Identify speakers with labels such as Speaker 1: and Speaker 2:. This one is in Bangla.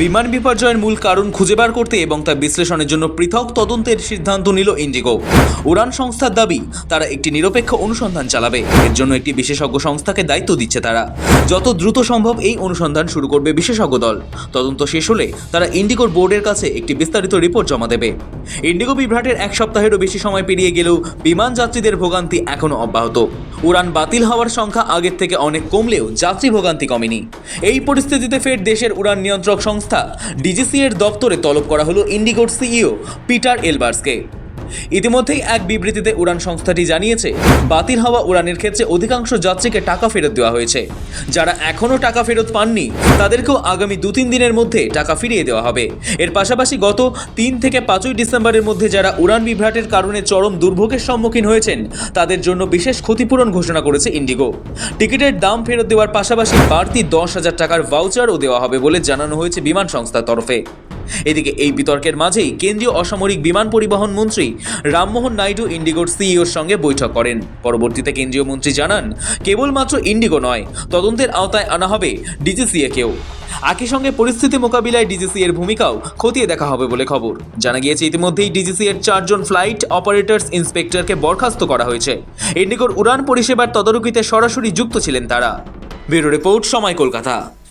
Speaker 1: বিমান বিপর্যয়ের মূল কারণ খুঁজে বার করতে এবং তা বিশ্লেষণের জন্য পৃথক তদন্তের সিদ্ধান্ত নিল ইন্ডিগো। উড়ান সংস্থার দাবি তারা একটি নিরপেক্ষ অনুসন্ধান চালাবে। এর জন্য একটি বিশেষজ্ঞ সংস্থাকে দায়িত্ব দিচ্ছে তারা। যত দ্রুত সম্ভব এই অনুসন্ধান শুরু করবে বিশেষজ্ঞ দল। তদন্ত শেষ হলে তারা ইন্ডিগোর বোর্ডের কাছে একটি বিস্তারিত রিপোর্ট জমা দেবে। ইন্ডিগো বিভ্রাটের এক সপ্তাহেরও বেশি সময় পেরিয়ে গেলেও বিমান যাত্রীদের ভোগান্তি এখনও অব্যাহত। উড়ান বাতিল হওয়ার সংখ্যা আগের থেকে অনেক কমলেও যাত্রী ভোগান্তি কমেনি। এই পরিস্থিতিতে ফের দেশের উড়ান নিয়ন্ত্রক সংস্থা ডিজিসিএ এর দপ্তরে তলব করা হলো ইন্ডিগোর সিইও পিটার এলবার্সকে। ইতিমধ্যেই এক বিবৃতিতে উড়ান সংস্থাটি জানিয়েছে, বাতিল হওয়া উড়ানের ক্ষেত্রে অধিকাংশ যাত্রীকে টাকা ফেরত দেওয়া হয়েছে। যারা এখনও টাকা ফেরত পাননি তাদেরকেও আগামী 2-3 দিনের মধ্যে টাকা ফিরিয়ে দেওয়া হবে। এর পাশাপাশি গত 3 থেকে 5 ডিসেম্বরের মধ্যে যারা উড়ান বিভ্রাটের কারণে চরম দুর্ভোগের সম্মুখীন হয়েছেন তাদের জন্য বিশেষ ক্ষতিপূরণ ঘোষণা করেছে ইন্ডিগো। টিকিটের দাম ফেরত দেওয়ার পাশাপাশি বাড়তি 10,000 টাকার ভাউচারও দেওয়া হবে বলে জানানো হয়েছে বিমান সংস্থার তরফে। এদিকে এই বিতর্কের মাঝেই কেন্দ্রীয় অসামরিক বিমান পরিবহন মন্ত্রী রামমোহন নাইডু ইন্ডিগোর সিইওর সঙ্গে বৈঠক করেন। পরবর্তীতে কেন্দ্রীয় মন্ত্রী জানান, কেবলমাত্র ইন্ডিগো নয়, তদন্তের আওতায় আনা হবে ডিজিসিএকেও। একই সঙ্গে পরিস্থিতি মোকাবিলায় ডিজিসি এর ভূমিকাও খতিয়ে দেখা হবে বলে খবর। জানা গিয়েছে ইতিমধ্যেই ডিজিসি এর 4 জন ফ্লাইট অপারেটরস ইন্সপেক্টরকে বরখাস্ত করা হয়েছে। ইন্ডিগোর উড়ান পরিষেবার তদারকিতে সরাসরি যুক্ত ছিলেন তারা। ব্যুরো রিপোর্ট, সময়, কলকাতা।